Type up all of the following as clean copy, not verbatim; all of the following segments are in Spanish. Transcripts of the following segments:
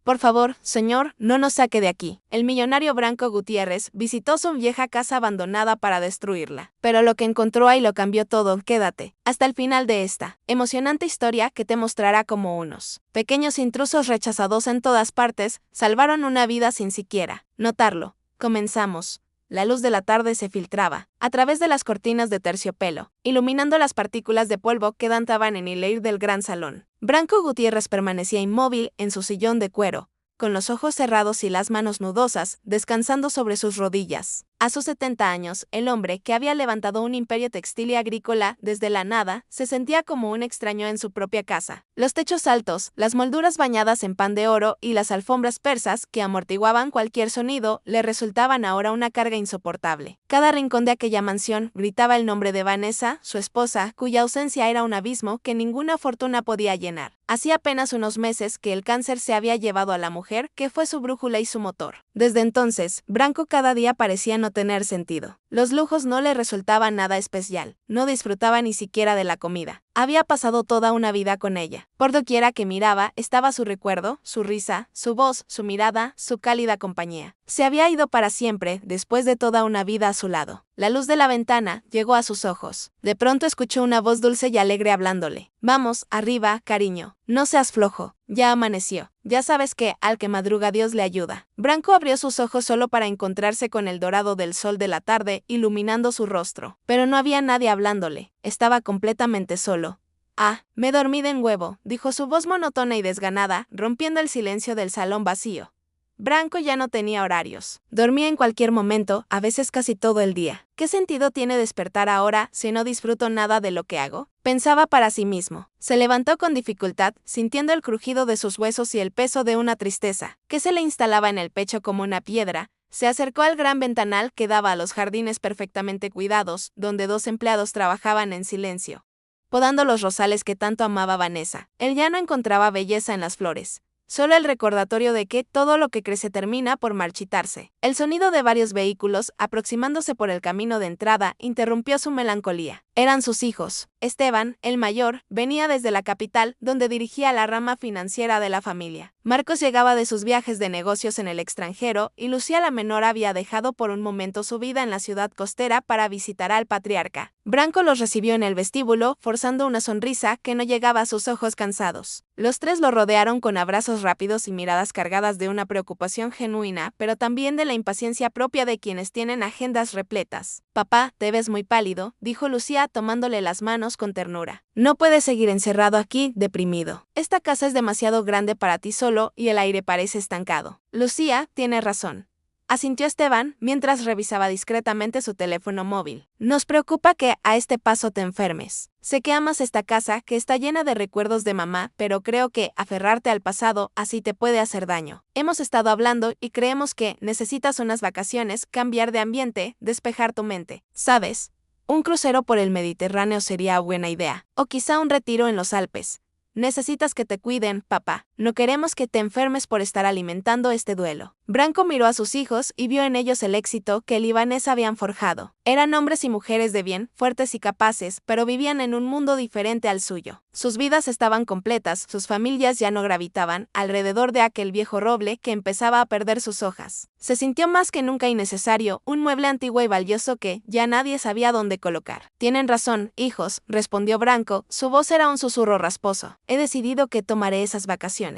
Por favor, señor, no nos saque de aquí. El millonario Branco Gutiérrez visitó su vieja casa abandonada para destruirla. Pero lo que encontró ahí lo cambió todo. Quédate hasta el final de esta emocionante historia que te mostrará cómo unos pequeños intrusos rechazados en todas partes salvaron una vida sin siquiera notarlo. Comenzamos. La luz de la tarde se filtraba a través de las cortinas de terciopelo, iluminando las partículas de polvo que danzaban en el aire del gran salón. Branco Gutiérrez permanecía inmóvil en su sillón de cuero, con los ojos cerrados y las manos nudosas, descansando sobre sus rodillas. A sus 70 años, el hombre, que había levantado un imperio textil y agrícola desde la nada, se sentía como un extraño en su propia casa. Los techos altos, las molduras bañadas en pan de oro y las alfombras persas que amortiguaban cualquier sonido le resultaban ahora una carga insoportable. Cada rincón de aquella mansión gritaba el nombre de Vanessa, su esposa, cuya ausencia era un abismo que ninguna fortuna podía llenar. Hacía apenas unos meses que el cáncer se había llevado a la mujer, que fue su brújula y su motor. Desde entonces, Branco cada día parecía no tener sentido. Los lujos no le resultaban nada especial, no disfrutaba ni siquiera de la comida. Había pasado toda una vida con ella. Por doquiera que miraba estaba su recuerdo, su risa, su voz, su mirada, su cálida compañía. Se había ido para siempre, después de toda una vida a su lado. La luz de la ventana llegó a sus ojos. De pronto escuchó una voz dulce y alegre hablándole. Vamos, arriba, cariño. No seas flojo. Ya amaneció. Ya sabes que, al que madruga Dios le ayuda. Branco abrió sus ojos solo para encontrarse con el dorado del sol de la tarde iluminando su rostro. Pero no había nadie hablándole. Estaba completamente solo. Ah, me dormí de en huevo, dijo su voz monótona y desganada, rompiendo el silencio del salón vacío. Branco ya no tenía horarios. Dormía en cualquier momento, a veces casi todo el día. ¿Qué sentido tiene despertar ahora si no disfruto nada de lo que hago? Pensaba para sí mismo. Se levantó con dificultad, sintiendo el crujido de sus huesos y el peso de una tristeza, que se le instalaba en el pecho como una piedra. Se acercó al gran ventanal que daba a los jardines perfectamente cuidados, donde 2 empleados trabajaban en silencio, podando los rosales que tanto amaba Vanessa. Él ya no encontraba belleza en las flores. Solo el recordatorio de que todo lo que crece termina por marchitarse. El sonido de varios vehículos, aproximándose por el camino de entrada, interrumpió su melancolía. Eran sus hijos. Esteban, el mayor, venía desde la capital, donde dirigía la rama financiera de la familia. Marcos llegaba de sus viajes de negocios en el extranjero, y Lucía la menor había dejado por un momento su vida en la ciudad costera para visitar al patriarca. Branco los recibió en el vestíbulo, forzando una sonrisa que no llegaba a sus ojos cansados. Los 3 lo rodearon con abrazos rápidos y miradas cargadas de una preocupación genuina, pero también de la impaciencia propia de quienes tienen agendas repletas. Papá, te ves muy pálido, dijo Lucía tomándole las manos con ternura. No puedes seguir encerrado aquí, deprimido. Esta casa es demasiado grande para ti solo y el aire parece estancado. Lucía, tiene razón, asintió Esteban mientras revisaba discretamente su teléfono móvil. Nos preocupa que a este paso te enfermes. Sé que amas esta casa que está llena de recuerdos de mamá, pero creo que aferrarte al pasado así te puede hacer daño. Hemos estado hablando y creemos que necesitas unas vacaciones, cambiar de ambiente, despejar tu mente. ¿Sabes? Un crucero por el Mediterráneo sería buena idea, o quizá un retiro en los Alpes. Necesitas que te cuiden, papá. No queremos que te enfermes por estar alimentando este duelo. Branco miró a sus hijos y vio en ellos el éxito que él y Vanessa habían forjado. Eran hombres y mujeres de bien, fuertes y capaces, pero vivían en un mundo diferente al suyo. Sus vidas estaban completas, sus familias ya no gravitaban alrededor de aquel viejo roble que empezaba a perder sus hojas. Se sintió más que nunca innecesario, un mueble antiguo y valioso que ya nadie sabía dónde colocar. Tienen razón, hijos, respondió Branco, su voz era un susurro rasposo. He decidido que tomaré esas vacaciones.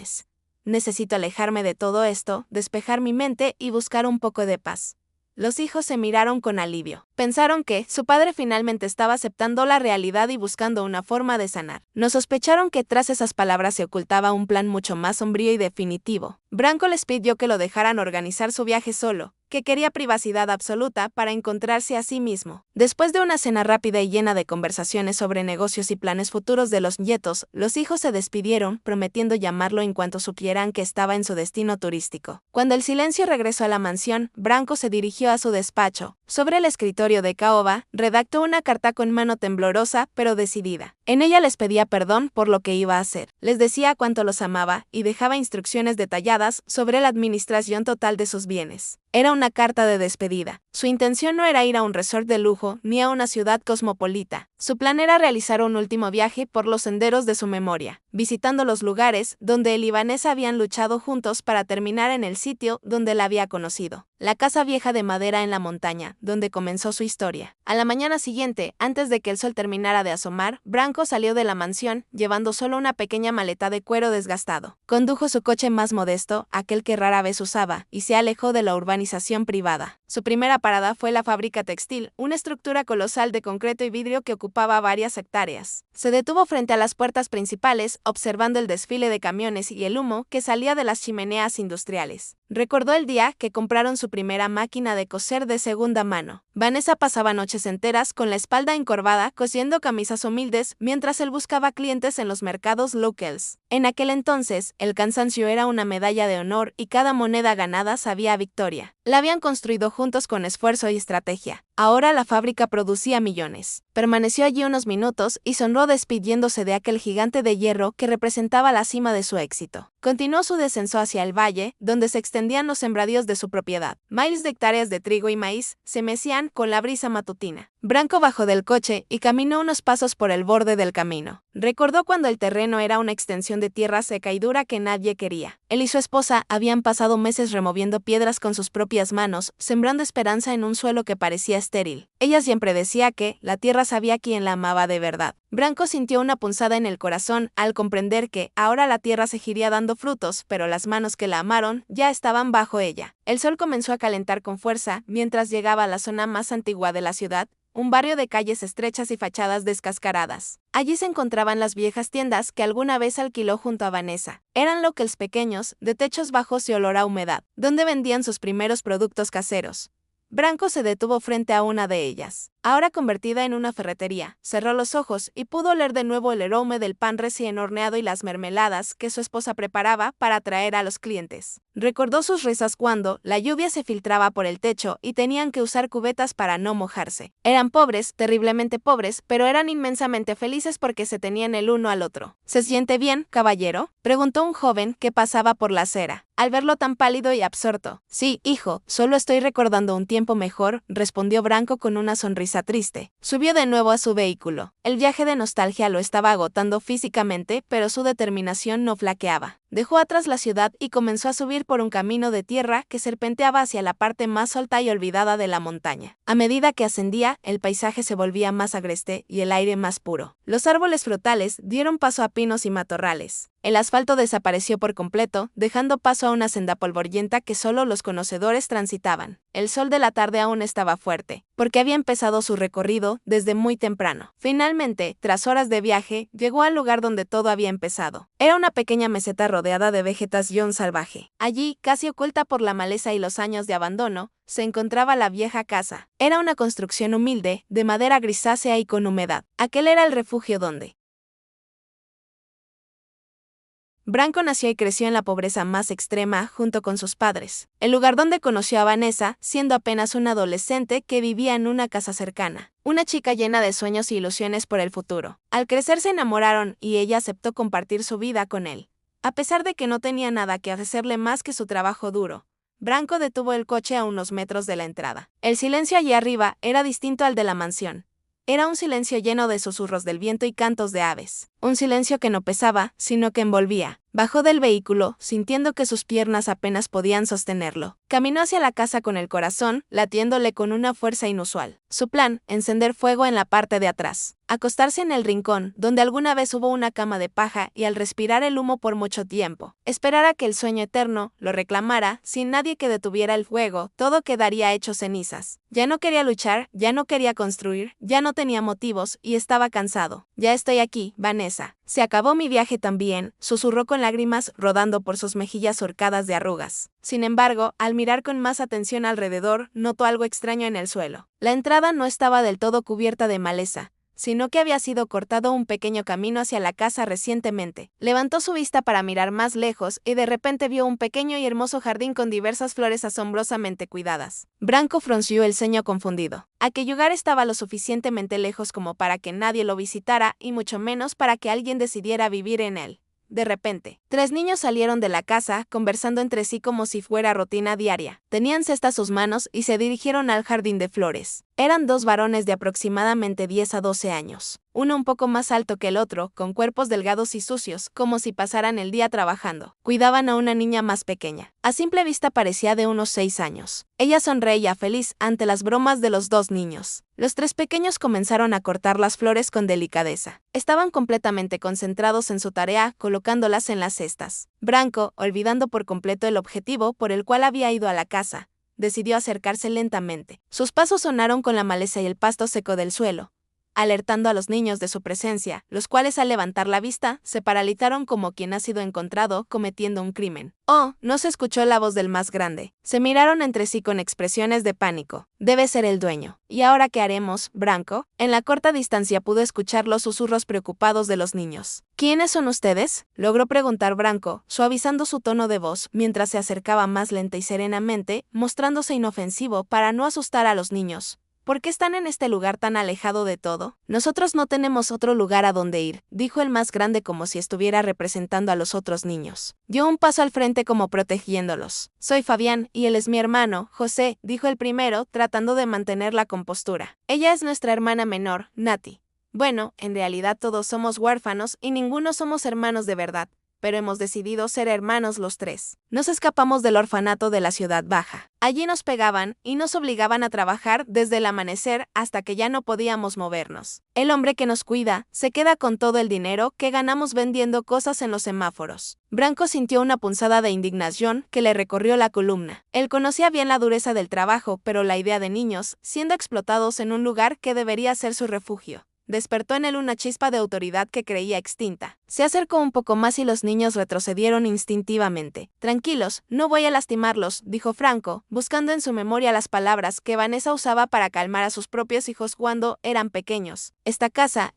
Necesito alejarme de todo esto, despejar mi mente y buscar un poco de paz. Los hijos se miraron con alivio. Pensaron que su padre finalmente estaba aceptando la realidad y buscando una forma de sanar. No sospecharon que tras esas palabras se ocultaba un plan mucho más sombrío y definitivo. Branco les pidió que lo dejaran organizar su viaje solo, que quería privacidad absoluta para encontrarse a sí mismo. Después de una cena rápida y llena de conversaciones sobre negocios y planes futuros de los nietos, los hijos se despidieron, prometiendo llamarlo en cuanto supieran que estaba en su destino turístico. Cuando el silencio regresó a la mansión, Branco se dirigió a su despacho. Sobre el escritorio de caoba, redactó una carta con mano temblorosa, pero decidida. En ella les pedía perdón por lo que iba a hacer. Les decía cuánto los amaba y dejaba instrucciones detalladas sobre la administración total de sus bienes. Era una carta de despedida. Su intención no era ir a un resort de lujo ni a una ciudad cosmopolita, Su plan era realizar un último viaje por los senderos de su memoria, visitando los lugares donde él y Vanessa habían luchado juntos para terminar en el sitio donde la había conocido, la casa vieja de madera en la montaña, donde comenzó su historia. A la mañana siguiente, antes de que el sol terminara de asomar, Branco salió de la mansión, llevando solo una pequeña maleta de cuero desgastado. Condujo su coche más modesto, aquel que rara vez usaba, y se alejó de la urbanización privada. Su primera parada fue la fábrica textil, una estructura colosal de concreto y vidrio que ocupaba varias hectáreas. Se detuvo frente a las puertas principales, observando el desfile de camiones y el humo que salía de las chimeneas industriales. Recordó el día que compraron su primera máquina de coser de segunda mano. Vanessa pasaba noches enteras con la espalda encorvada cosiendo camisas humildes mientras él buscaba clientes en los mercados locals. En aquel entonces, el cansancio era una medalla de honor y cada moneda ganada sabía a victoria. La habían construido juntos con esfuerzo y estrategia. Ahora la fábrica producía millones. Permaneció allí unos minutos y sonrió despidiéndose de aquel gigante de hierro que representaba la cima de su éxito. Continuó su descenso hacia el valle, donde se extendían los sembradíos de su propiedad. Miles de hectáreas de trigo y maíz se mecían con la brisa matutina. Branco bajó del coche y caminó unos pasos por el borde del camino. Recordó cuando el terreno era una extensión de tierra seca y dura que nadie quería. Él y su esposa habían pasado meses removiendo piedras con sus propias manos, sembrando esperanza en un suelo que parecía estéril. Ella siempre decía que la tierra sabía quién la amaba de verdad. Branco sintió una punzada en el corazón al comprender que ahora la tierra seguiría dando frutos, pero las manos que la amaron ya estaban bajo ella. El sol comenzó a calentar con fuerza mientras llegaba a la zona más antigua de la ciudad, un barrio de calles estrechas y fachadas descascaradas. Allí se encontraban las viejas tiendas que alguna vez alquiló junto a Vanessa. Eran locales pequeños, de techos bajos y olor a humedad, donde vendían sus primeros productos caseros. Branco se detuvo frente a una de ellas. Ahora convertida en una ferretería, cerró los ojos y pudo oler de nuevo el aroma del pan recién horneado y las mermeladas que su esposa preparaba para atraer a los clientes. Recordó sus risas cuando la lluvia se filtraba por el techo y tenían que usar cubetas para no mojarse. Eran pobres, terriblemente pobres, pero eran inmensamente felices porque se tenían el uno al otro. ¿Se siente bien, caballero?, preguntó un joven que pasaba por la acera, al verlo tan pálido y absorto. Sí, hijo, solo estoy recordando un tiempo mejor, respondió Branco con una sonrisa triste. Subió de nuevo a su vehículo. El viaje de nostalgia lo estaba agotando físicamente, pero su determinación no flaqueaba. Dejó atrás la ciudad y comenzó a subir por un camino de tierra que serpenteaba hacia la parte más alta y olvidada de la montaña. A medida que ascendía, el paisaje se volvía más agreste y el aire más puro. Los árboles frutales dieron paso a pinos y matorrales. El asfalto desapareció por completo, dejando paso a una senda polvorienta que solo los conocedores transitaban. El sol de la tarde aún estaba fuerte, porque había empezado su recorrido desde muy temprano. Finalmente, tras horas de viaje, llegó al lugar donde todo había empezado. Era una pequeña meseta rodeada de vegetación salvaje. Allí, casi oculta por la maleza y los años de abandono, se encontraba la vieja casa. Era una construcción humilde, de madera grisácea y con humedad. Aquel era el refugio donde Branco nació y creció en la pobreza más extrema junto con sus padres. El lugar donde conoció a Vanessa, siendo apenas una adolescente que vivía en una casa cercana. Una chica llena de sueños y ilusiones por el futuro. Al crecer se enamoraron y ella aceptó compartir su vida con él. A pesar de que no tenía nada que hacerle más que su trabajo duro, Branco detuvo el coche a unos metros de la entrada. El silencio allí arriba era distinto al de la mansión. Era un silencio lleno de susurros del viento y cantos de aves. Un silencio que no pesaba, sino que envolvía. Bajó del vehículo, sintiendo que sus piernas apenas podían sostenerlo. Caminó hacia la casa con el corazón, latiéndole con una fuerza inusual. Su plan, encender fuego en la parte de atrás. Acostarse en el rincón, donde alguna vez hubo una cama de paja y al respirar el humo por mucho tiempo. Esperar a que el sueño eterno lo reclamara, sin nadie que detuviera el fuego, todo quedaría hecho cenizas. Ya no quería luchar, ya no quería construir, ya no tenía motivos y estaba cansado. Ya estoy aquí, Vanessa. Se acabó mi viaje también, susurró con lágrimas rodando por sus mejillas surcadas de arrugas. Sin embargo, al mirar con más atención alrededor, notó algo extraño en el suelo. La entrada no estaba del todo cubierta de maleza, sino que había sido cortado un pequeño camino hacia la casa recientemente. Levantó su vista para mirar más lejos y de repente vio un pequeño y hermoso jardín con diversas flores asombrosamente cuidadas. Branco frunció el ceño confundido. Aquel lugar estaba lo suficientemente lejos como para que nadie lo visitara y mucho menos para que alguien decidiera vivir en él. De repente, 3 niños salieron de la casa, conversando entre sí como si fuera rutina diaria. Tenían cestas sus manos y se dirigieron al jardín de flores. Eran dos varones de aproximadamente 10 a 12 años, uno un poco más alto que el otro, con cuerpos delgados y sucios, como si pasaran el día trabajando. Cuidaban a una niña más pequeña. A simple vista parecía de unos 6 años. Ella sonreía feliz ante las bromas de los dos niños. Los tres pequeños comenzaron a cortar las flores con delicadeza. Estaban completamente concentrados en su tarea, colocándolas en las cestas. Branco, olvidando por completo el objetivo por el cual había ido a la casa, decidió acercarse lentamente. Sus pasos sonaron con la maleza y el pasto seco del suelo, alertando a los niños de su presencia, los cuales al levantar la vista, se paralizaron como quien ha sido encontrado cometiendo un crimen. Oh, no se escuchó la voz del más grande. Se miraron entre sí con expresiones de pánico. Debe ser el dueño. ¿Y ahora qué haremos, Branco? En la corta distancia pudo escuchar los susurros preocupados de los niños. ¿Quiénes son ustedes?, logró preguntar Branco, suavizando su tono de voz mientras se acercaba más lenta y serenamente, mostrándose inofensivo para no asustar a los niños. ¿Por qué están en este lugar tan alejado de todo? Nosotros no tenemos otro lugar a donde ir, dijo el más grande como si estuviera representando a los otros niños. Dio un paso al frente como protegiéndolos. Soy Fabián, y él es mi hermano, José, dijo el primero, tratando de mantener la compostura. Ella es nuestra hermana menor, Nati. Bueno, en realidad todos somos huérfanos y ninguno somos hermanos de verdad, pero hemos decidido ser hermanos los tres. Nos escapamos del orfanato de la ciudad baja. Allí nos pegaban y nos obligaban a trabajar desde el amanecer hasta que ya no podíamos movernos. El hombre que nos cuida se queda con todo el dinero que ganamos vendiendo cosas en los semáforos. Branco sintió una punzada de indignación que le recorrió la columna. Él conocía bien la dureza del trabajo, pero la idea de niños siendo explotados en un lugar que debería ser su refugio despertó en él una chispa de autoridad que creía extinta. Se acercó un poco más y los niños retrocedieron instintivamente. Tranquilos, no voy a lastimarlos, dijo Franco, buscando en su memoria las palabras que Vanessa usaba para calmar a sus propios hijos cuando eran pequeños. Esta casa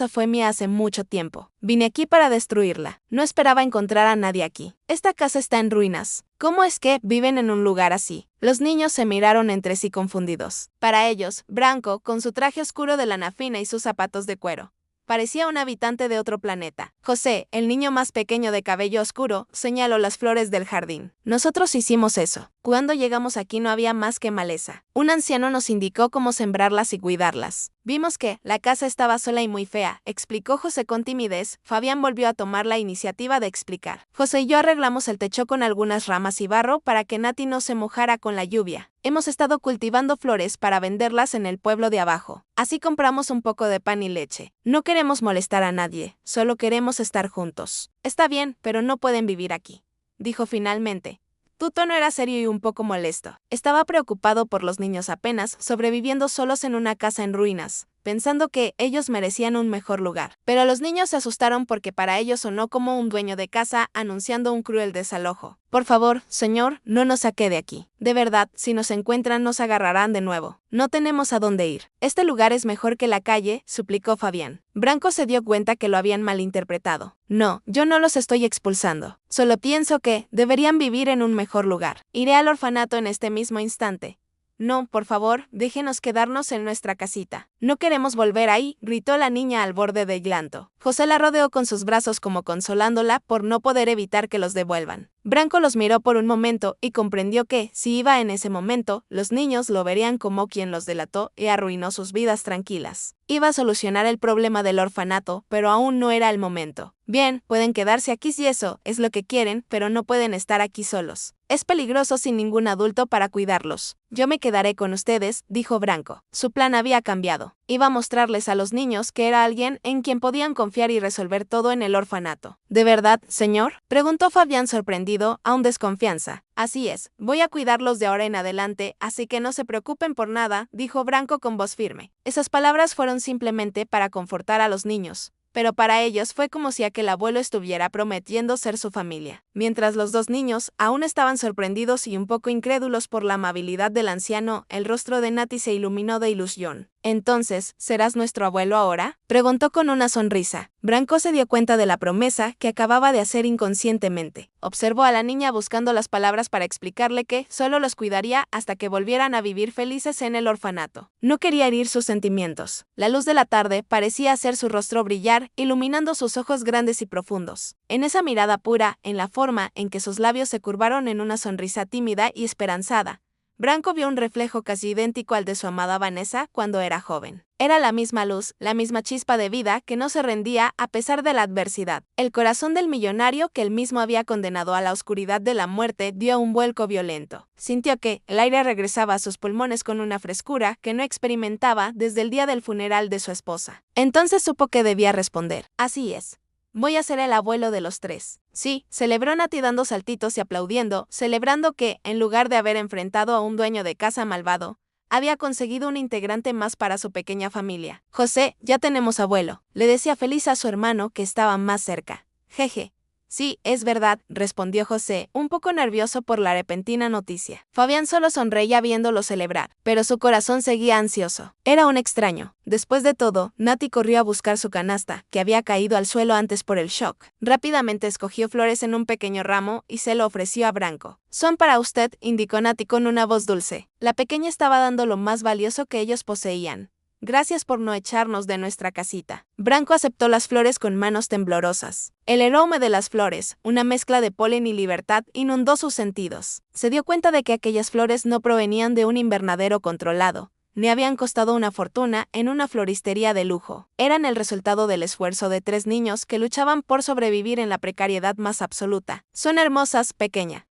fue mía hace mucho tiempo. Vine aquí para destruirla. No esperaba encontrar a nadie aquí. Esta casa está en ruinas. ¿Cómo es que viven en un lugar así? Los niños se miraron entre sí confundidos. Para ellos, Branco, con su traje oscuro de lana fina y sus zapatos de cuero, parecía un habitante de otro planeta. José, el niño más pequeño de cabello oscuro, señaló las flores del jardín. Nosotros hicimos eso. Cuando llegamos aquí no había más que maleza. Un anciano nos indicó cómo sembrarlas y cuidarlas. Vimos que la casa estaba sola y muy fea, explicó José con timidez. Fabián volvió a tomar la iniciativa de explicar. José y yo arreglamos el techo con algunas ramas y barro para que Nati no se mojara con la lluvia. Hemos estado cultivando flores para venderlas en el pueblo de abajo. Así compramos un poco de pan y leche. No queremos molestar a nadie, solo queremos estar juntos. Está bien, pero no pueden vivir aquí, dijo finalmente. Tu tono era serio y un poco molesto. Estaba preocupado por los niños apenas sobreviviendo solos en una casa en ruinas, pensando que ellos merecían un mejor lugar. Pero los niños se asustaron porque para ellos sonó como un dueño de casa anunciando un cruel desalojo. Por favor, señor, no nos saque de aquí. De verdad, si nos encuentran nos agarrarán de nuevo. No tenemos a dónde ir. Este lugar es mejor que la calle, suplicó Fabián. Branco se dio cuenta que lo habían malinterpretado. No, yo no los estoy expulsando. Solo pienso que deberían vivir en un mejor lugar. Iré al orfanato en este mismo instante. No, por favor, déjenos quedarnos en nuestra casita. No queremos volver ahí, gritó la niña al borde del llanto. José la rodeó con sus brazos como consolándola por no poder evitar que los devuelvan. Branco los miró por un momento y comprendió que, si iba en ese momento, los niños lo verían como quien los delató y arruinó sus vidas tranquilas. Iba a solucionar el problema del orfanato, pero aún no era el momento. Bien, pueden quedarse aquí si eso es lo que quieren, pero no pueden estar aquí solos. Es peligroso sin ningún adulto para cuidarlos. Yo me quedaré con ustedes, dijo Branco. Su plan había cambiado. Iba a mostrarles a los niños que era alguien en quien podían confiar y resolver todo en el orfanato. ¿De verdad, señor?, preguntó Fabián sorprendido, aún desconfianza. Así es, voy a cuidarlos de ahora en adelante, así que no se preocupen por nada, dijo Branco con voz firme. Esas palabras fueron simplemente para confortar a los niños, pero para ellos fue como si aquel abuelo estuviera prometiendo ser su familia. Mientras los dos niños aún estaban sorprendidos y un poco incrédulos por la amabilidad del anciano, el rostro de Nati se iluminó de ilusión. «¿Entonces, serás nuestro abuelo ahora?», preguntó con una sonrisa. Branco se dio cuenta de la promesa que acababa de hacer inconscientemente. Observó a la niña buscando las palabras para explicarle que solo los cuidaría hasta que volvieran a vivir felices en el orfanato. No quería herir sus sentimientos. La luz de la tarde parecía hacer su rostro brillar, iluminando sus ojos grandes y profundos. En esa mirada pura, en la forma en que sus labios se curvaron en una sonrisa tímida y esperanzada, Branco vio un reflejo casi idéntico al de su amada Vanessa cuando era joven. Era la misma luz, la misma chispa de vida que no se rendía a pesar de la adversidad. El corazón del millonario que él mismo había condenado a la oscuridad de la muerte dio un vuelco violento. Sintió que el aire regresaba a sus pulmones con una frescura que no experimentaba desde el día del funeral de su esposa. Entonces supo que debía responder. Así es. Voy a ser el abuelo de los tres. Sí, celebró Nati dando saltitos y aplaudiendo, celebrando que, en lugar de haber enfrentado a un dueño de casa malvado, había conseguido un integrante más para su pequeña familia. José, ya tenemos abuelo, le decía feliz a su hermano que estaba más cerca. Jeje. Sí, es verdad, respondió José, un poco nervioso por la repentina noticia. Fabián solo sonreía viéndolo celebrar, pero su corazón seguía ansioso. Era un extraño. Después de todo, Nati corrió a buscar su canasta, que había caído al suelo antes por el shock. Rápidamente escogió flores en un pequeño ramo y se lo ofreció a Branco. Son para usted, indicó Nati con una voz dulce. La pequeña estaba dando lo más valioso que ellos poseían. Gracias por no echarnos de nuestra casita. Branco aceptó las flores con manos temblorosas. El aroma de las flores, una mezcla de polen y libertad, inundó sus sentidos. Se dio cuenta de que aquellas flores no provenían de un invernadero controlado, ni habían costado una fortuna en una floristería de lujo. Eran el resultado del esfuerzo de 3 niños que luchaban por sobrevivir en la precariedad más absoluta. Son hermosas, pequeña,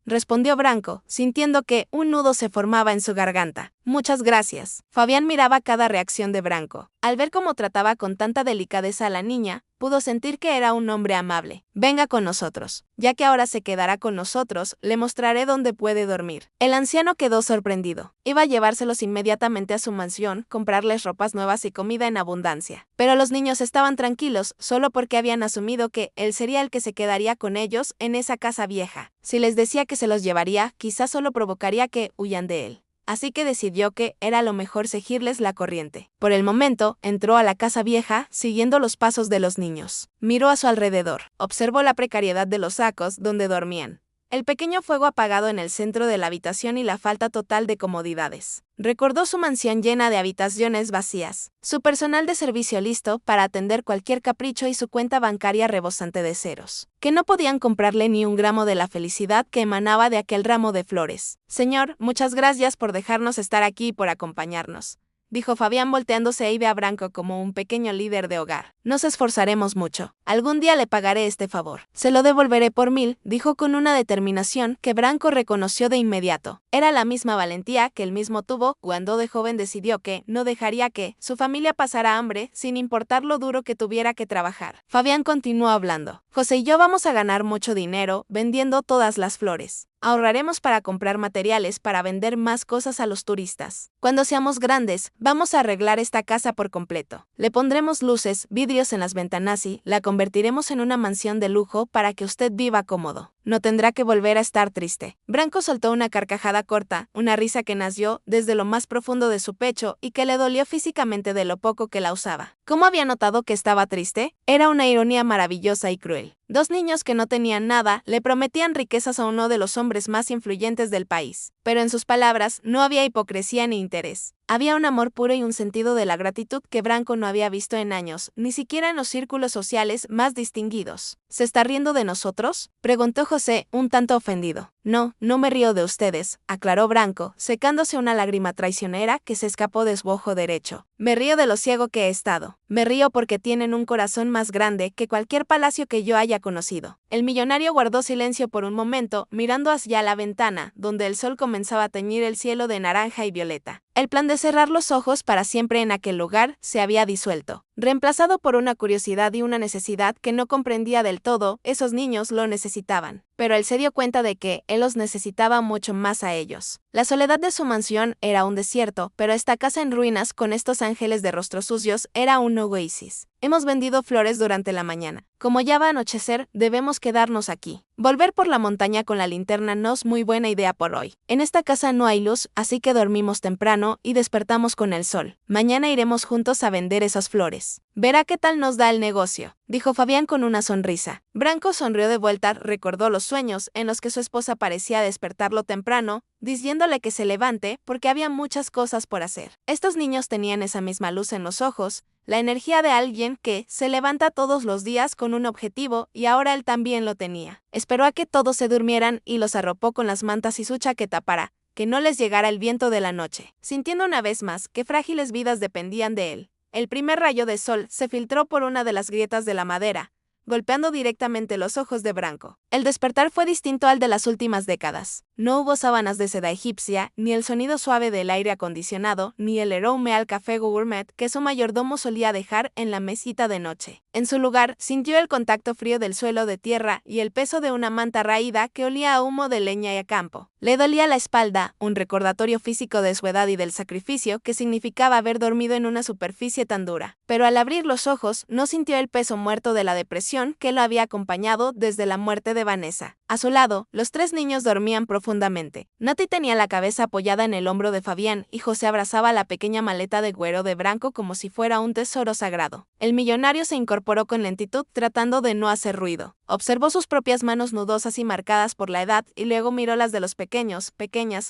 respondió Branco, sintiendo que un nudo se formaba en su garganta. Muchas gracias. Fabián miraba cada reacción de Branco. Al ver cómo trataba con tanta delicadeza a la niña, pudo sentir que era un hombre amable. Venga con nosotros. Ya que ahora se quedará con nosotros, le mostraré dónde puede dormir. El anciano quedó sorprendido. Iba a llevárselos inmediatamente a su mansión, comprarles ropas nuevas y comida en abundancia. Pero los niños estaban tranquilos solo porque habían asumido que él sería el que se quedaría con ellos en esa casa vieja. Si les decía que se los llevaría, quizás solo provocaría que huyan de él. Así que decidió que era lo mejor seguirles la corriente. Por el momento, entró a la casa vieja, siguiendo los pasos de los niños. Miró a su alrededor. Observó la precariedad de los sacos donde dormían, el pequeño fuego apagado en el centro de la habitación y la falta total de comodidades. Recordó su mansión llena de habitaciones vacías, su personal de servicio listo para atender cualquier capricho y su cuenta bancaria rebosante de ceros, que no podían comprarle ni un gramo de la felicidad que emanaba de aquel ramo de flores. Señor, muchas gracias por dejarnos estar aquí y por acompañarnos, dijo Fabián volteándose y ve a Branco como un pequeño líder de hogar. Nos esforzaremos mucho. Algún día le pagaré este favor. Se lo devolveré por 1000, dijo con una determinación que Branco reconoció de inmediato. Era la misma valentía que él mismo tuvo cuando de joven decidió que no dejaría que su familia pasara hambre sin importar lo duro que tuviera que trabajar. Fabián continuó hablando. José y yo vamos a ganar mucho dinero vendiendo todas las flores. Ahorraremos para comprar materiales para vender más cosas a los turistas. Cuando seamos grandes, vamos a arreglar esta casa por completo. Le pondremos luces, vidrios en las ventanas y la convertiremos en una mansión de lujo para que usted viva cómodo. No tendrá que volver a estar triste. Branco soltó una carcajada corta, una risa que nació desde lo más profundo de su pecho y que le dolió físicamente de lo poco que la usaba. ¿Cómo había notado que estaba triste? Era una ironía maravillosa y cruel. 2 niños que no tenían nada le prometían riquezas a uno de los hombres más influyentes del país, pero en sus palabras no había hipocresía ni interés. Había un amor puro y un sentido de la gratitud que Branco no había visto en años, ni siquiera en los círculos sociales más distinguidos. ¿Se está riendo de nosotros?, preguntó José, un tanto ofendido. No, no me río de ustedes, aclaró Branco, secándose una lágrima traicionera que se escapó de su ojo derecho. Me río de lo ciego que he estado. Me río porque tienen un corazón más grande que cualquier palacio que yo haya conocido. El millonario guardó silencio por un momento, mirando hacia la ventana, donde el sol comenzaba a teñir el cielo de naranja y violeta. El plan de cerrar los ojos para siempre en aquel lugar se había disuelto, reemplazado por una curiosidad y una necesidad que no comprendía del todo. Esos niños lo necesitaban, pero él se dio cuenta de que él los necesitaba mucho más a ellos. La soledad de su mansión era un desierto, pero esta casa en ruinas con estos ángeles de rostros sucios era un oasis. Hemos vendido flores durante la mañana. Como ya va a anochecer, debemos quedarnos aquí. Volver por la montaña con la linterna no es muy buena idea por hoy. En esta casa no hay luz, así que dormimos temprano y despertamos con el sol. Mañana iremos juntos a vender esas flores. Verá qué tal nos da el negocio, dijo Fabián con una sonrisa. Branco sonrió de vuelta, recordó los sueños en los que su esposa parecía despertarlo temprano, diciéndole que se levante porque había muchas cosas por hacer. Estos niños tenían esa misma luz en los ojos, la energía de alguien que se levanta todos los días con un objetivo, y ahora él también lo tenía. Esperó a que todos se durmieran y los arropó con las mantas y su chaqueta para que no les llegara el viento de la noche, sintiendo una vez más que frágiles vidas dependían de él. El primer rayo de sol se filtró por una de las grietas de la madera, golpeando directamente los ojos de Branco. El despertar fue distinto al de las últimas décadas. No hubo sábanas de seda egipcia, ni el sonido suave del aire acondicionado, ni el aroma al café gourmet que su mayordomo solía dejar en la mesita de noche. En su lugar, sintió el contacto frío del suelo de tierra y el peso de una manta raída que olía a humo de leña y a campo. Le dolía la espalda, un recordatorio físico de su edad y del sacrificio que significaba haber dormido en una superficie tan dura. Pero al abrir los ojos, no sintió el peso muerto de la depresión que lo había acompañado desde la muerte de Vanessa. A su lado, los tres niños dormían profundamente. Nati tenía la cabeza apoyada en el hombro de Fabián y José abrazaba la pequeña maleta de cuero de Branco como si fuera un tesoro sagrado. El millonario se incorporó con lentitud tratando de no hacer ruido. Observó sus propias manos nudosas y marcadas por la edad y luego miró las de los pequeñas,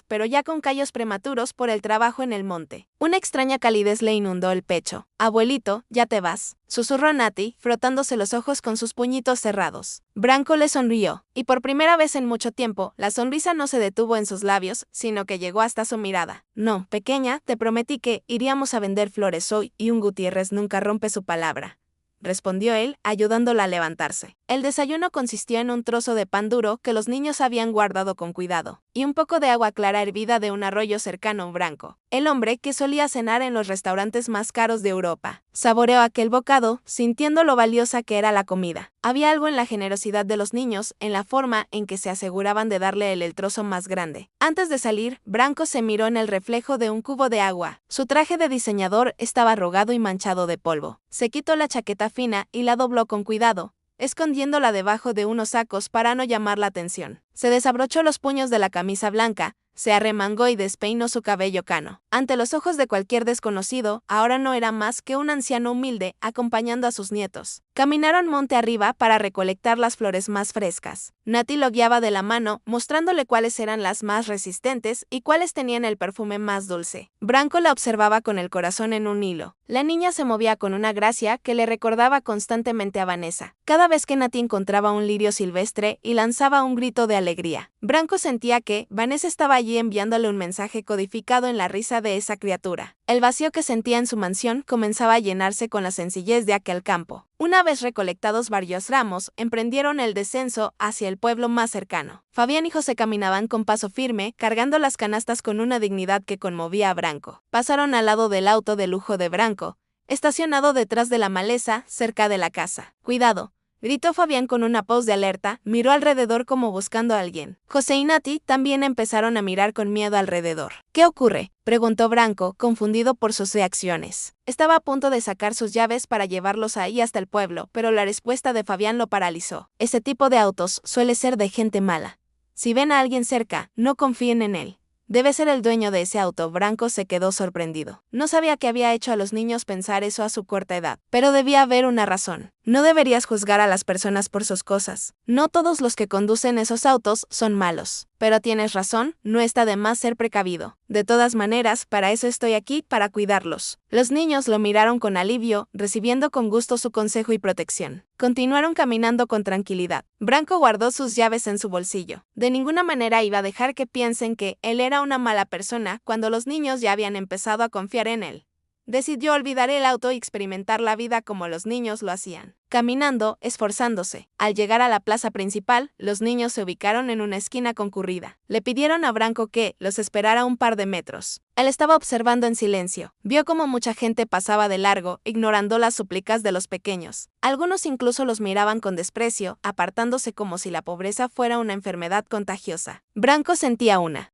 pero ya con callos prematuros por el trabajo en el monte. Una extraña calidez le inundó el pecho. «Abuelito, ya te vas», susurró Nati, frotándose los ojos con sus puñitos cerrados. Branco le sonrió, y por primera vez en mucho tiempo, la sonrisa no se detuvo en sus labios, sino que llegó hasta su mirada. «No, pequeña, te prometí que iríamos a vender flores hoy y un Gutiérrez nunca rompe su palabra», respondió él, ayudándola a levantarse. El desayuno consistió en un trozo de pan duro que los niños habían guardado con cuidado, y un poco de agua clara hervida de un arroyo cercano a Branco, el hombre que solía cenar en los restaurantes más caros de Europa. Saboreó aquel bocado, sintiendo lo valiosa que era la comida. Había algo en la generosidad de los niños, en la forma en que se aseguraban de darle él el trozo más grande. Antes de salir, Branco se miró en el reflejo de un cubo de agua. Su traje de diseñador estaba arrugado y manchado de polvo. Se quitó la chaqueta fina y la dobló con cuidado, escondiéndola debajo de unos sacos para no llamar la atención. Se desabrochó los puños de la camisa blanca, se arremangó y despeinó su cabello cano. Ante los ojos de cualquier desconocido, ahora no era más que un anciano humilde acompañando a sus nietos. Caminaron monte arriba para recolectar las flores más frescas. Nati lo guiaba de la mano, mostrándole cuáles eran las más resistentes y cuáles tenían el perfume más dulce. Branco la observaba con el corazón en un hilo. La niña se movía con una gracia que le recordaba constantemente a Vanessa. Cada vez que Nati encontraba un lirio silvestre y lanzaba un grito de alegría, Branco sentía que Vanessa estaba allí enviándole un mensaje codificado en la risa de esa criatura. El vacío que sentía en su mansión comenzaba a llenarse con la sencillez de aquel campo. Una vez recolectados varios ramos, emprendieron el descenso hacia el pueblo más cercano. Fabián y José caminaban con paso firme, cargando las canastas con una dignidad que conmovía a Branco. Pasaron al lado del auto de lujo de Branco, estacionado detrás de la maleza, cerca de la casa. «Cuidado», gritó Fabián con una voz de alerta, miró alrededor como buscando a alguien. José y Nati también empezaron a mirar con miedo alrededor. «¿Qué ocurre?», preguntó Branco, confundido por sus reacciones. Estaba a punto de sacar sus llaves para llevarlos ahí hasta el pueblo, pero la respuesta de Fabián lo paralizó. «Ese tipo de autos suele ser de gente mala. Si ven a alguien cerca, no confíen en él. Debe ser el dueño de ese auto». Branco se quedó sorprendido. No sabía qué había hecho a los niños pensar eso a su corta edad, pero debía haber una razón. No deberías juzgar a las personas por sus cosas. No todos los que conducen esos autos son malos. Pero tienes razón, no está de más ser precavido. De todas maneras, para eso estoy aquí, para cuidarlos. Los niños lo miraron con alivio, recibiendo con gusto su consejo y protección. Continuaron caminando con tranquilidad. Branco guardó sus llaves en su bolsillo. De ninguna manera iba a dejar que piensen que él era una mala persona cuando los niños ya habían empezado a confiar en él. Decidió olvidar el auto y experimentar la vida como los niños lo hacían. Caminando, esforzándose. Al llegar a la plaza principal, los niños se ubicaron en una esquina concurrida. Le pidieron a Branco que los esperara un par de metros. Él estaba observando en silencio. Vio cómo mucha gente pasaba de largo, ignorando las súplicas de los pequeños. Algunos incluso los miraban con desprecio, apartándose como si la pobreza fuera una enfermedad contagiosa. Branco sentía una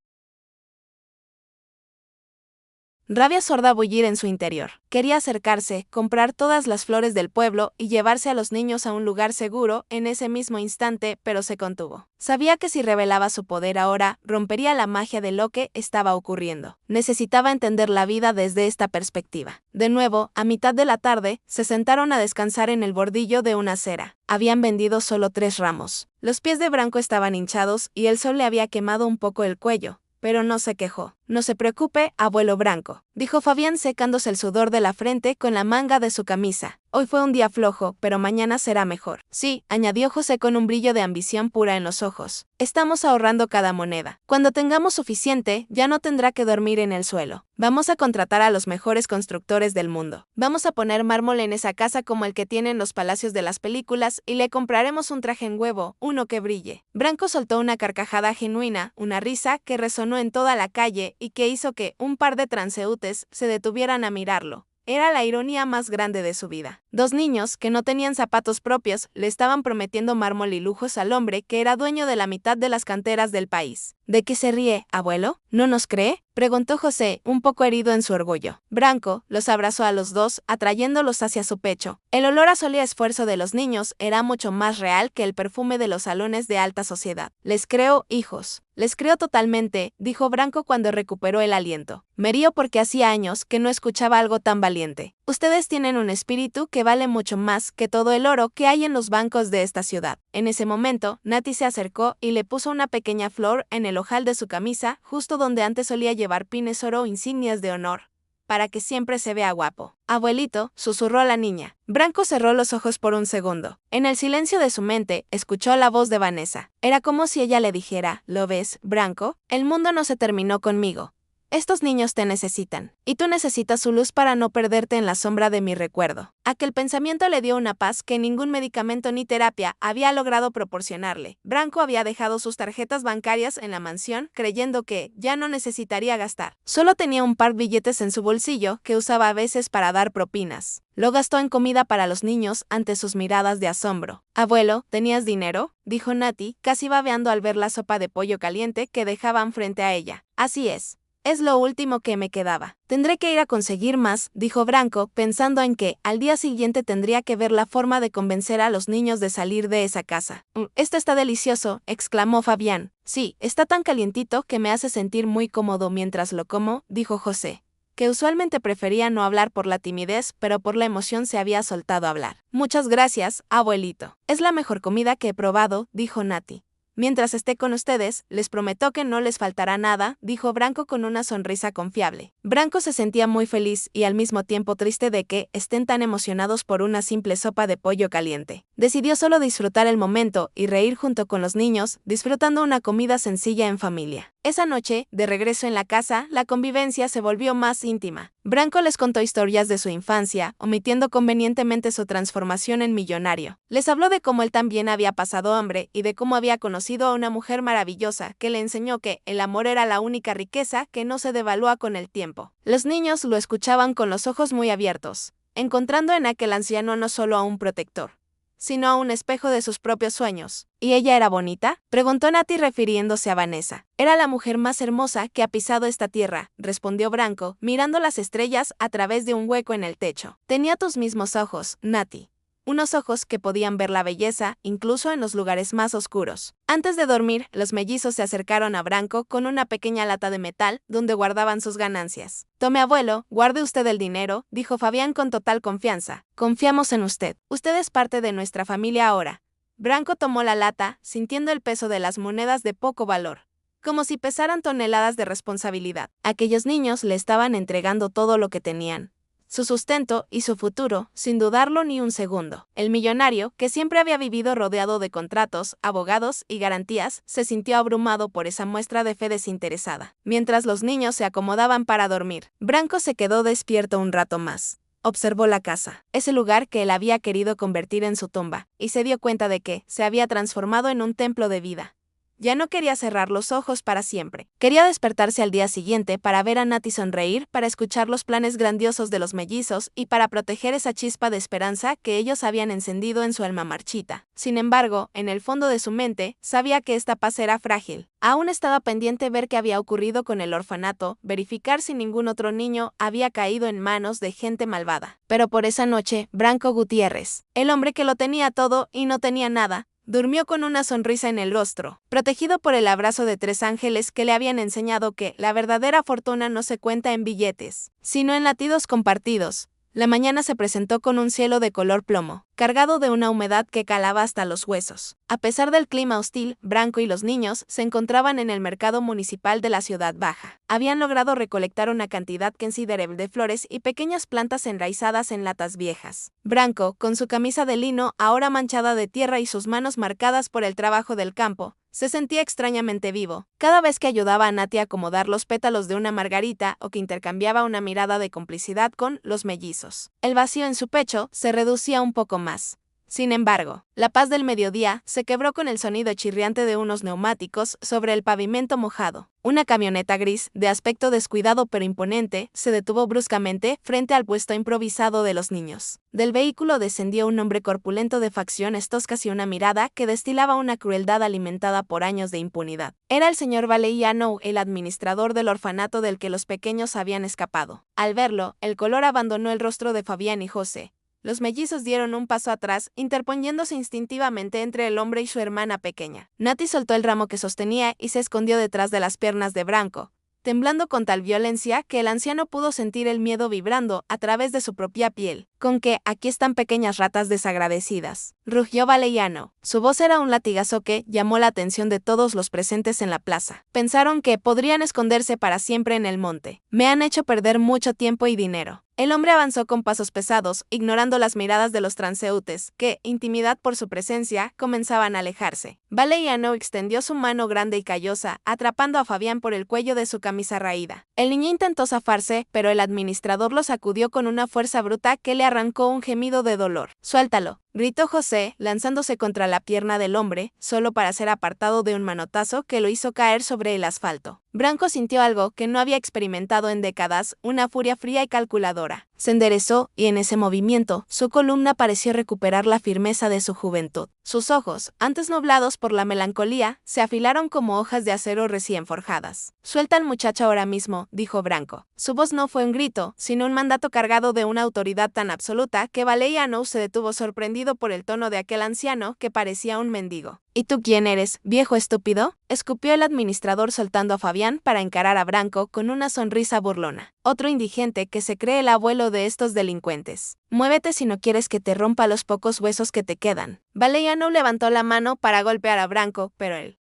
rabia sorda bullir en su interior. Quería acercarse, comprar todas las flores del pueblo y llevarse a los niños a un lugar seguro en ese mismo instante, pero se contuvo. Sabía que si revelaba su poder ahora, rompería la magia de lo que estaba ocurriendo. Necesitaba entender la vida desde esta perspectiva. De nuevo, a mitad de la tarde, se sentaron a descansar en el bordillo de una acera. Habían vendido solo 3 ramos. Los pies de Branco estaban hinchados y el sol le había quemado un poco el cuello. pero no se quejó. No se preocupe, abuelo Branco, dijo Fabián secándose el sudor de la frente con la manga de su camisa. Hoy fue un día flojo, pero mañana será mejor. Sí, añadió José con un brillo de ambición pura en los ojos. Estamos ahorrando cada moneda. Cuando tengamos suficiente, ya no tendrá que dormir en el suelo. Vamos a contratar a los mejores constructores del mundo. Vamos a poner mármol en esa casa como el que tienen los palacios de las películas y le compraremos un traje en huevo, uno que brille. Branco soltó una carcajada genuina, una risa que resonó en toda la calle y que hizo que un par de transeúntes se detuvieran a mirarlo. Era la ironía más grande de su vida. Dos niños, que no tenían zapatos propios, le estaban prometiendo mármol y lujos al hombre que era dueño de la mitad de las canteras del país. ¿De qué se ríe, abuelo? ¿No nos cree?, preguntó José, un poco herido en su orgullo. Branco los abrazó a los dos, atrayéndolos hacia su pecho. El olor a sol y esfuerzo de los niños era mucho más real que el perfume de los salones de alta sociedad. Les creo, hijos. Les creo totalmente, dijo Branco cuando recuperó el aliento. Me río porque hacía años que no escuchaba algo tan valiente. Ustedes tienen un espíritu que vale mucho más que todo el oro que hay en los bancos de esta ciudad. En ese momento, Nati se acercó y le puso una pequeña flor en el ojal de su camisa, justo donde antes solía llevar pines oro o insignias de honor, para que siempre se vea guapo. Abuelito, susurró la niña. Branco cerró los ojos por un segundo. En el silencio de su mente, escuchó la voz de Vanessa. Era como si ella le dijera, ¿lo ves, Branco? El mundo no se terminó conmigo. Estos niños te necesitan, y tú necesitas su luz para no perderte en la sombra de mi recuerdo. Aquel pensamiento le dio una paz que ningún medicamento ni terapia había logrado proporcionarle. Branco había dejado sus tarjetas bancarias en la mansión, creyendo que ya no necesitaría gastar. Solo tenía un par de billetes en su bolsillo que usaba a veces para dar propinas. Lo gastó en comida para los niños ante sus miradas de asombro. Abuelo, ¿tenías dinero?, dijo Nati, casi babeando al ver la sopa de pollo caliente que dejaban frente a ella. Así es. Es lo último que me quedaba. Tendré que ir a conseguir más, dijo Branco, pensando en que al día siguiente tendría que ver la forma de convencer a los niños de salir de esa casa. Esto está delicioso, exclamó Fabián. Sí, está tan calientito que me hace sentir muy cómodo mientras lo como, dijo José, que usualmente prefería no hablar por la timidez, pero por la emoción se había soltado a hablar. Muchas gracias, abuelito. Es la mejor comida que he probado, dijo Nati. Mientras esté con ustedes, les prometo que no les faltará nada, dijo Branco con una sonrisa confiable. Branco se sentía muy feliz y al mismo tiempo triste de que estén tan emocionados por una simple sopa de pollo caliente. Decidió solo disfrutar el momento y reír junto con los niños, disfrutando una comida sencilla en familia. Esa noche, de regreso en la casa, la convivencia se volvió más íntima. Branco les contó historias de su infancia, omitiendo convenientemente su transformación en millonario. Les habló de cómo él también había pasado hambre y de cómo había conocido a una mujer maravillosa que le enseñó que el amor era la única riqueza que no se devalúa con el tiempo. Los niños lo escuchaban con los ojos muy abiertos, encontrando en aquel anciano no solo a un protector, sino a un espejo de sus propios sueños. ¿Y ella era bonita?, preguntó Nati refiriéndose a Vanessa. Era la mujer más hermosa que ha pisado esta tierra, respondió Branco, mirando las estrellas a través de un hueco en el techo. Tenía tus mismos ojos, Nati. Unos ojos que podían ver la belleza, incluso en los lugares más oscuros. Antes de dormir, los mellizos se acercaron a Branco con una pequeña lata de metal donde guardaban sus ganancias. Tome, abuelo, guarde usted el dinero, dijo Fabián con total confianza. Confiamos en usted. Usted es parte de nuestra familia ahora. Branco tomó la lata, sintiendo el peso de las monedas de poco valor, como si pesaran toneladas de responsabilidad. Aquellos niños le estaban entregando todo lo que tenían, su sustento y su futuro, sin dudarlo ni un segundo. El millonario, que siempre había vivido rodeado de contratos, abogados y garantías, se sintió abrumado por esa muestra de fe desinteresada. Mientras los niños se acomodaban para dormir, Branco se quedó despierto un rato más. Observó la casa, ese lugar que él había querido convertir en su tumba, y se dio cuenta de que se había transformado en un templo de vida. Ya no quería cerrar los ojos para siempre. Quería despertarse al día siguiente para ver a Nati sonreír, para escuchar los planes grandiosos de los mellizos y para proteger esa chispa de esperanza que ellos habían encendido en su alma marchita. Sin embargo, en el fondo de su mente, sabía que esta paz era frágil. Aún estaba pendiente ver qué había ocurrido con el orfanato, verificar si ningún otro niño había caído en manos de gente malvada. Pero por esa noche, Branco Gutiérrez, el hombre que lo tenía todo y no tenía nada, durmió con una sonrisa en el rostro, protegido por el abrazo de 3 ángeles que le habían enseñado que la verdadera fortuna no se cuenta en billetes, sino en latidos compartidos, La mañana se presentó con un cielo de color plomo, cargado de una humedad que calaba hasta los huesos. A pesar del clima hostil, Branco y los niños se encontraban en el mercado municipal de la ciudad baja. Habían logrado recolectar una cantidad considerable de flores y pequeñas plantas enraizadas en latas viejas. Branco, con su camisa de lino ahora manchada de tierra y sus manos marcadas por el trabajo del campo, se sentía extrañamente vivo. Cada vez que ayudaba a Nati a acomodar los pétalos de una margarita o que intercambiaba una mirada de complicidad con los mellizos, el vacío en su pecho se reducía un poco más. Sin embargo, la paz del mediodía se quebró con el sonido chirriante de unos neumáticos sobre el pavimento mojado. Una camioneta gris, de aspecto descuidado pero imponente, se detuvo bruscamente frente al puesto improvisado de los niños. Del vehículo descendió un hombre corpulento de facciones toscas y una mirada que destilaba una crueldad alimentada por años de impunidad. Era el señor Valeriano, el administrador del orfanato del que los pequeños habían escapado. Al verlo, el color abandonó el rostro de Fabián y José. Los mellizos dieron un paso atrás, interponiéndose instintivamente entre el hombre y su hermana pequeña. Nati soltó el ramo que sostenía y se escondió detrás de las piernas de Branco, temblando con tal violencia que el anciano pudo sentir el miedo vibrando a través de su propia piel. «Con que aquí están pequeñas ratas desagradecidas», rugió Valeriano. Su voz era un latigazo que llamó la atención de todos los presentes en la plaza. Pensaron que podrían esconderse para siempre en el monte. «Me han hecho perder mucho tiempo y dinero». El hombre avanzó con pasos pesados, ignorando las miradas de los transeúntes, que, intimidados por su presencia, comenzaban a alejarse. Valeriano extendió su mano grande y callosa, atrapando a Fabián por el cuello de su camisa raída. El niño intentó zafarse, pero el administrador lo sacudió con una fuerza bruta que le arrancó un gemido de dolor. «Suéltalo», gritó José, lanzándose contra la pierna del hombre, solo para ser apartado de un manotazo que lo hizo caer sobre el asfalto. Branco sintió algo que no había experimentado en décadas, una furia fría y calculadora. Se enderezó, y en ese movimiento, su columna pareció recuperar la firmeza de su juventud. Sus ojos, antes nublados por la melancolía, se afilaron como hojas de acero recién forjadas. «Suelta al muchacho ahora mismo», dijo Branco. Su voz no fue un grito, sino un mandato cargado de una autoridad tan absoluta que Valeriano se detuvo sorprendido por el tono de aquel anciano que parecía un mendigo. «¿Y tú quién eres, viejo estúpido?», escupió el administrador soltando a Fabián para encarar a Branco con una sonrisa burlona. «Otro indigente que se cree el abuelo de estos delincuentes. Muévete si no quieres que te rompa los pocos huesos que te quedan». Valeriano levantó la mano para golpear a Branco, pero él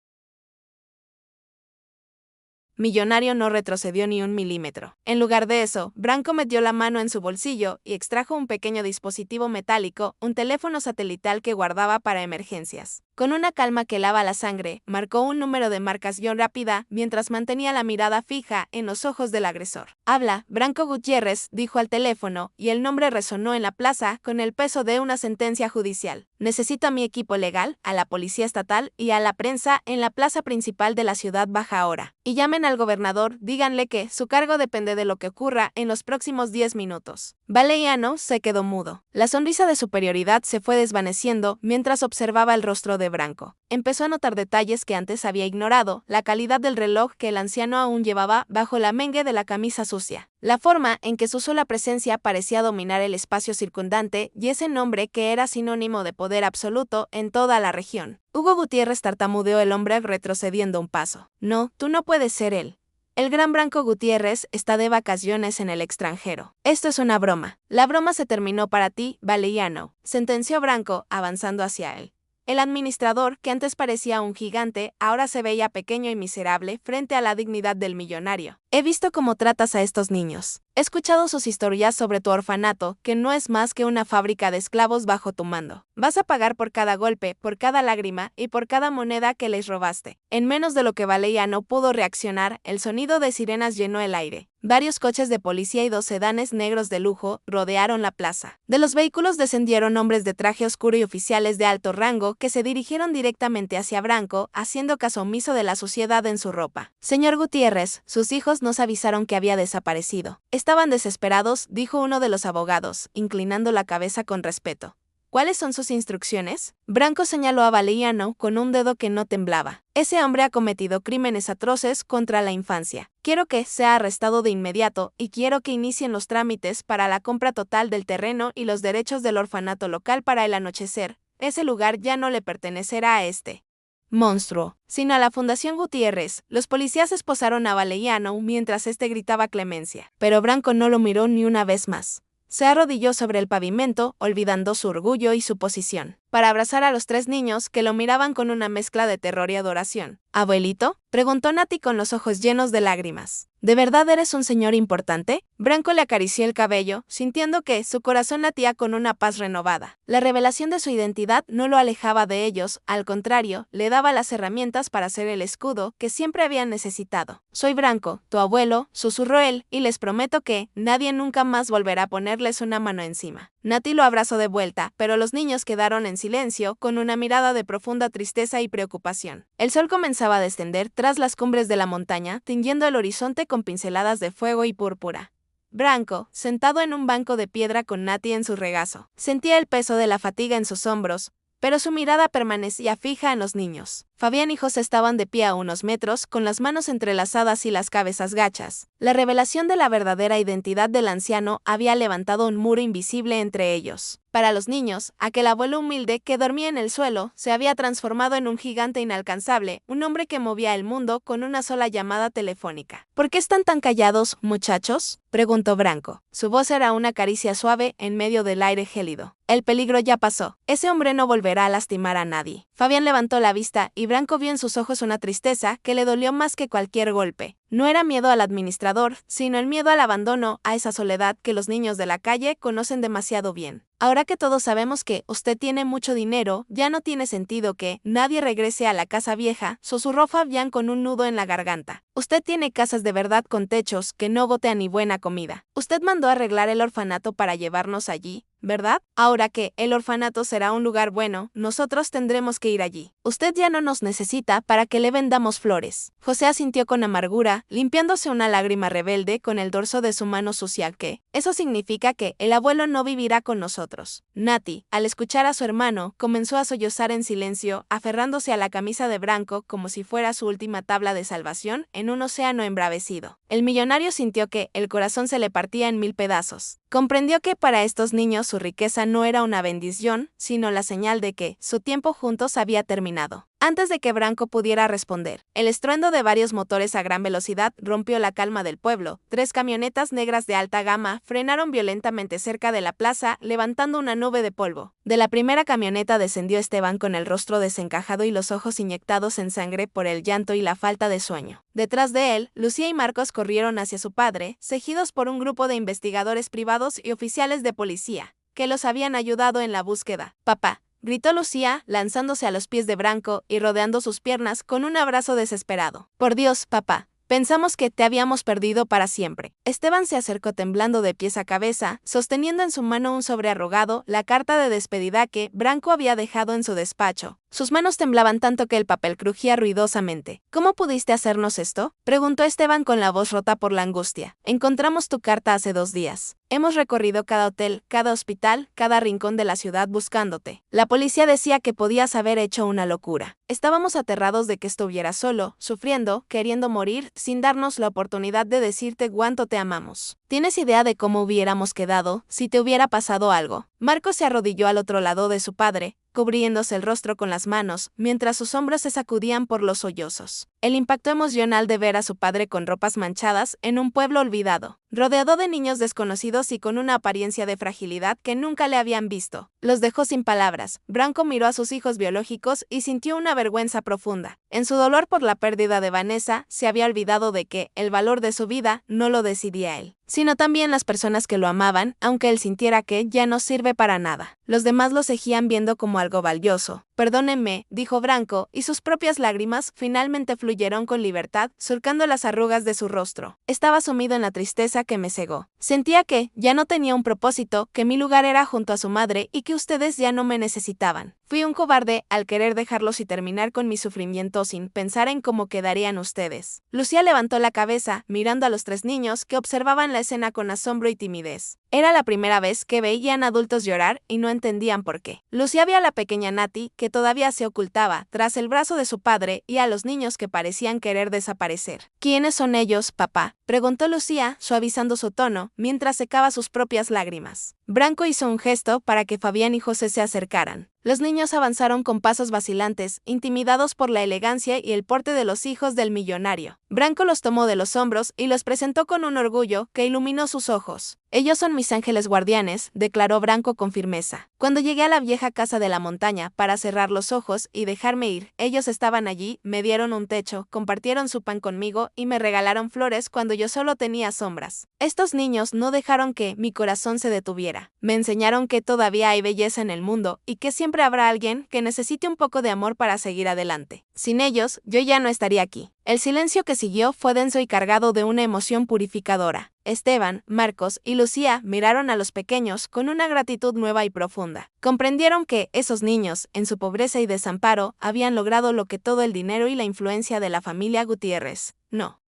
millonario no retrocedió ni un milímetro. En lugar de eso, Branco metió la mano en su bolsillo y extrajo un pequeño dispositivo metálico, un teléfono satelital que guardaba para emergencias. Con una calma que lava la sangre, marcó un número de marcación rápida mientras mantenía la mirada fija en los ojos del agresor. «Habla, Branco Gutiérrez», dijo al teléfono, y el nombre resonó en la plaza con el peso de una sentencia judicial. «Necesito a mi equipo legal, a la policía estatal y a la prensa en la plaza principal de la ciudad baja ahora. Y llamen al gobernador, díganle que su cargo depende de lo que ocurra en los próximos 10 minutos». Valeriano se quedó mudo. La sonrisa de superioridad se fue desvaneciendo mientras observaba el rostro de Branco. Empezó a notar detalles que antes había ignorado, la calidad del reloj que el anciano aún llevaba bajo la mengue de la camisa sucia, la forma en que su sola presencia parecía dominar el espacio circundante y ese nombre que era sinónimo de poder absoluto en toda la región. «Hugo Gutiérrez», tartamudeó el hombre retrocediendo un paso. «No, tú no puedes ser él. El gran Branco Gutiérrez está de vacaciones en el extranjero. Esto es una broma. La broma se terminó para ti, Valeriano», sentenció Branco, avanzando hacia él. El administrador, que antes parecía un gigante, ahora se veía pequeño y miserable frente a la dignidad del millonario. «He visto cómo tratas a estos niños. He escuchado sus historias sobre tu orfanato, que no es más que una fábrica de esclavos bajo tu mando. Vas a pagar por cada golpe, por cada lágrima y por cada moneda que les robaste». En menos de lo que Valeriano pudo reaccionar, el sonido de sirenas llenó el aire. Varios coches de policía y 2 sedanes negros de lujo rodearon la plaza. De los vehículos descendieron hombres de traje oscuro y oficiales de alto rango que se dirigieron directamente hacia Branco, haciendo caso omiso de la suciedad en su ropa. «Señor Gutiérrez, sus hijos nos avisaron que había desaparecido». «Estaban desesperados», dijo uno de los abogados, inclinando la cabeza con respeto. «¿Cuáles son sus instrucciones?». Branco señaló a Valeriano con un dedo que no temblaba. «Ese hombre ha cometido crímenes atroces contra la infancia. Quiero que sea arrestado de inmediato y quiero que inicien los trámites para la compra total del terreno y los derechos del orfanato local para el anochecer. Ese lugar ya no le pertenecerá a este monstruo, sino a la Fundación Gutiérrez». Los policías esposaron a Valeriano mientras este gritaba clemencia, pero Branco no lo miró ni una vez más. se arrodilló sobre el pavimento, olvidando su orgullo y su posición, para abrazar a los 3 niños que lo miraban con una mezcla de terror y adoración. ¿Abuelito?, preguntó Nati con los ojos llenos de lágrimas. ¿De verdad eres un señor importante? Branco le acarició el cabello, sintiendo que su corazón latía con una paz renovada. La revelación de su identidad no lo alejaba de ellos, al contrario, le daba las herramientas para ser el escudo que siempre habían necesitado. Soy Branco, tu abuelo, susurró él, y les prometo que nadie nunca más volverá a ponerles una mano encima. Nati lo abrazó de vuelta, pero los niños quedaron en silencio, con una mirada de profunda tristeza y preocupación. El sol comenzaba a descender tras las cumbres de la montaña, tiñendo el horizonte con pinceladas de fuego y púrpura. Branco, sentado en un banco de piedra con Nati en su regazo, sentía el peso de la fatiga en sus hombros, pero su mirada permanecía fija en los niños. Fabián y José estaban de pie a unos metros, con las manos entrelazadas y las cabezas gachas. La revelación de la verdadera identidad del anciano había levantado un muro invisible entre ellos. Para los niños, aquel abuelo humilde que dormía en el suelo se había transformado en un gigante inalcanzable, un hombre que movía el mundo con una sola llamada telefónica. ¿Por qué están tan callados, muchachos?, preguntó Branco. Su voz era una caricia suave en medio del aire gélido. El peligro ya pasó. Ese hombre no volverá a lastimar a nadie. Fabián levantó la vista y Branco vio en sus ojos una tristeza que le dolió más que cualquier golpe. No era miedo al administrador, sino el miedo al abandono, a esa soledad que los niños de la calle conocen demasiado bien. Ahora que todos sabemos que usted tiene mucho dinero, ya no tiene sentido que nadie regrese a la casa vieja, susurró Fabián con un nudo en la garganta. Usted tiene casas de verdad con techos que no gotean ni buena comida. Usted mandó arreglar el orfanato para llevarnos allí, ¿verdad? Ahora que el orfanato será un lugar bueno, nosotros tendremos que ir allí. Usted ya no nos necesita para que le vendamos flores. José asintió con amargura, limpiándose una lágrima rebelde con el dorso de su mano sucia que, eso significa que el abuelo no vivirá con nosotros. Nati, al escuchar a su hermano, comenzó a sollozar en silencio, aferrándose a la camisa de Branco como si fuera su última tabla de salvación en un océano embravecido. El millonario sintió que el corazón se le partía en 1000 pedazos. Comprendió que para estos niños su riqueza no era una bendición, sino la señal de que su tiempo juntos había terminado. Antes de que Branco pudiera responder, el estruendo de varios motores a gran velocidad rompió la calma del pueblo. 3 camionetas negras de alta gama frenaron violentamente cerca de la plaza, levantando una nube de polvo. De la primera camioneta descendió Esteban con el rostro desencajado y los ojos inyectados en sangre por el llanto y la falta de sueño. Detrás de él, Lucía y Marcos corrieron hacia su padre, seguidos por un grupo de investigadores privados y oficiales de policía, que los habían ayudado en la búsqueda. «Papá», gritó Lucía, lanzándose a los pies de Branco y rodeando sus piernas con un abrazo desesperado. «Por Dios, papá, pensamos que te habíamos perdido para siempre». Esteban se acercó temblando de pies a cabeza, sosteniendo en su mano un sobre arrugado, la carta de despedida que Branco había dejado en su despacho. Sus manos temblaban tanto que el papel crujía ruidosamente. «¿Cómo pudiste hacernos esto?», preguntó Esteban con la voz rota por la angustia. «Encontramos tu carta hace 2 días. Hemos recorrido cada hotel, cada hospital, cada rincón de la ciudad buscándote. La policía decía que podías haber hecho una locura. Estábamos aterrados de que estuvieras solo, sufriendo, queriendo morir, sin darnos la oportunidad de decirte cuánto te amamos. ¿Tienes idea de cómo hubiéramos quedado si te hubiera pasado algo?». Marcos se arrodilló al otro lado de su padre, cubriéndose el rostro con las manos, mientras sus hombros se sacudían por los sollozos. El impacto emocional de ver a su padre con ropas manchadas en un pueblo olvidado, rodeado de niños desconocidos y con una apariencia de fragilidad que nunca le habían visto, los dejó sin palabras. Branco miró a sus hijos biológicos y sintió una vergüenza profunda. En su dolor por la pérdida de Vanessa, se había olvidado de que el valor de su vida no lo decidía él, sino también las personas que lo amaban, aunque él sintiera que ya no sirve para nada. Los demás lo seguían viendo como algo valioso. «Perdónenme», dijo Branco, y sus propias lágrimas finalmente fluyeron con libertad, surcando las arrugas de su rostro. «Estaba sumido en la tristeza que me cegó. Sentía que ya no tenía un propósito, que mi lugar era junto a su madre y que ustedes ya no me necesitaban. Fui un cobarde al querer dejarlos y terminar con mi sufrimiento sin pensar en cómo quedarían ustedes». Lucía levantó la cabeza, mirando a los 3 niños que observaban la escena con asombro y timidez. Era la primera vez que veían adultos llorar y no entendían por qué. Lucía vio a la pequeña Nati, que todavía se ocultaba tras el brazo de su padre, y a los niños que parecían querer desaparecer. «¿Quiénes son ellos, papá?», preguntó Lucía, suavizando su tono, mientras secaba sus propias lágrimas. Branco hizo un gesto para que Fabián y José se acercaran. Los niños avanzaron con pasos vacilantes, intimidados por la elegancia y el porte de los hijos del millonario. Branco los tomó de los hombros y los presentó con un orgullo que iluminó sus ojos. Ellos son mis ángeles guardianes, declaró Branco con firmeza. Cuando llegué a la vieja casa de la montaña para cerrar los ojos y dejarme ir, ellos estaban allí, me dieron un techo, compartieron su pan conmigo y me regalaron flores cuando yo solo tenía sombras. Estos niños no dejaron que mi corazón se detuviera. Me enseñaron que todavía hay belleza en el mundo y que siempre habrá alguien que necesite un poco de amor para seguir adelante. Sin ellos, yo ya no estaría aquí. El silencio que siguió fue denso y cargado de una emoción purificadora. Esteban, Marcos y Lucía miraron a los pequeños con una gratitud nueva y profunda. Comprendieron que esos niños, en su pobreza y desamparo, habían logrado lo que todo el dinero y la influencia de la familia Gutiérrez no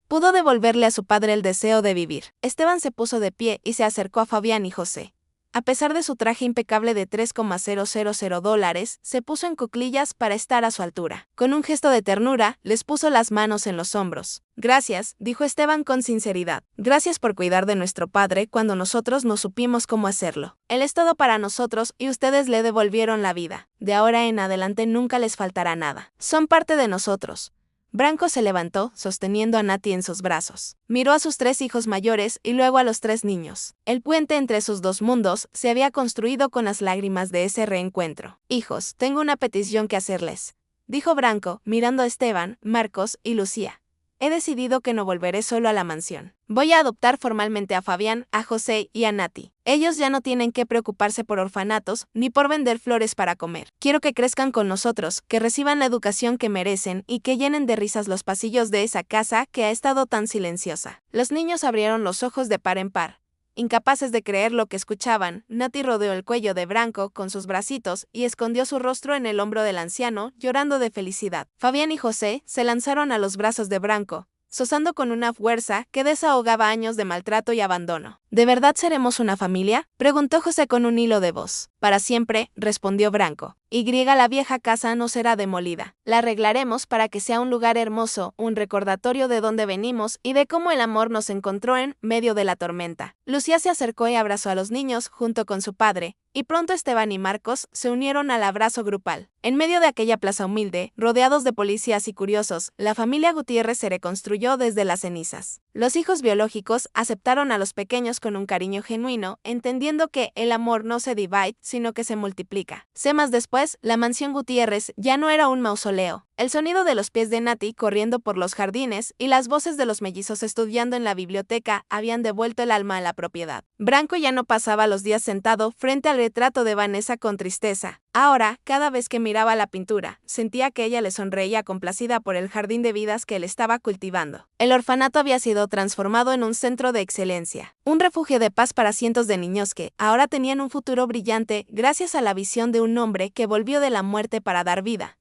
pudo devolverle a su padre el deseo de vivir. Esteban se puso de pie y se acercó a Fabián y José. A pesar de su traje impecable de $3,000, se puso en cuclillas para estar a su altura. Con un gesto de ternura, les puso las manos en los hombros. Gracias, dijo Esteban con sinceridad. Gracias por cuidar de nuestro padre cuando nosotros no supimos cómo hacerlo. Él es todo para nosotros y ustedes le devolvieron la vida. De ahora en adelante nunca les faltará nada. Son parte de nosotros. Branco se levantó, sosteniendo a Nati en sus brazos. Miró a sus 3 hijos mayores y luego a los 3 niños. El puente entre sus 2 mundos se había construido con las lágrimas de ese reencuentro. Hijos, tengo una petición que hacerles, dijo Branco, mirando a Esteban, Marcos y Lucía. He decidido que no volveré solo a la mansión. Voy a adoptar formalmente a Fabián, a José y a Nati. Ellos ya no tienen que preocuparse por orfanatos ni por vender flores para comer. Quiero que crezcan con nosotros, que reciban la educación que merecen y que llenen de risas los pasillos de esa casa que ha estado tan silenciosa. Los niños abrieron los ojos de par en par. Incapaces de creer lo que escuchaban, Nati rodeó el cuello de Branco con sus bracitos y escondió su rostro en el hombro del anciano, llorando de felicidad. Fabián y José se lanzaron a los brazos de Branco, sosando con una fuerza que desahogaba años de maltrato y abandono. ¿De verdad seremos una familia?, preguntó José con un hilo de voz. Para siempre, respondió Branco. La vieja casa no será demolida. La arreglaremos para que sea un lugar hermoso, un recordatorio de dónde venimos y de cómo el amor nos encontró en medio de la tormenta. Lucía se acercó y abrazó a los niños junto con su padre, y pronto Esteban y Marcos se unieron al abrazo grupal. En medio de aquella plaza humilde, rodeados de policías y curiosos, la familia Gutiérrez se reconstruyó desde las cenizas. Los hijos biológicos aceptaron a los pequeños con un cariño genuino, entendiendo que el amor no se divide, sino que se multiplica. Semanas después, la mansión Gutiérrez ya no era un mausoleo. El sonido de los pies de Nati corriendo por los jardines y las voces de los mellizos estudiando en la biblioteca habían devuelto el alma a la propiedad. Branco ya no pasaba los días sentado frente al retrato de Vanessa con tristeza. Ahora, cada vez que miraba la pintura, sentía que ella le sonreía complacida por el jardín de vidas que él estaba cultivando. El orfanato había sido transformado en un centro de excelencia, un refugio de paz para cientos de niños que ahora tenían un futuro brillante gracias a la visión de un hombre que volvió de la muerte para dar vida.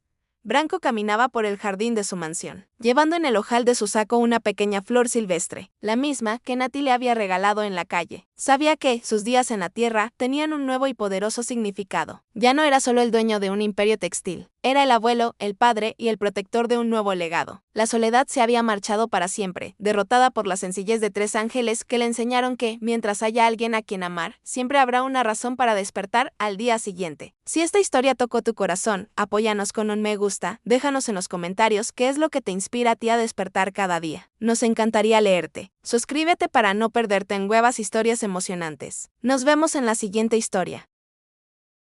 Branco caminaba por el jardín de su mansión, llevando en el ojal de su saco una pequeña flor silvestre, la misma que Nati le había regalado en la calle. Sabía que sus días en la tierra tenían un nuevo y poderoso significado. Ya no era solo el dueño de un imperio textil, era el abuelo, el padre y el protector de un nuevo legado. La soledad se había marchado para siempre, derrotada por la sencillez de 3 ángeles que le enseñaron que, mientras haya alguien a quien amar, siempre habrá una razón para despertar al día siguiente. Si esta historia tocó tu corazón, apóyanos con un me gusta, déjanos en los comentarios qué es lo que te inspira a ti a despertar cada día. Nos encantaría leerte. Suscríbete para no perderte en nuevas historias emocionantes. Nos vemos en la siguiente historia.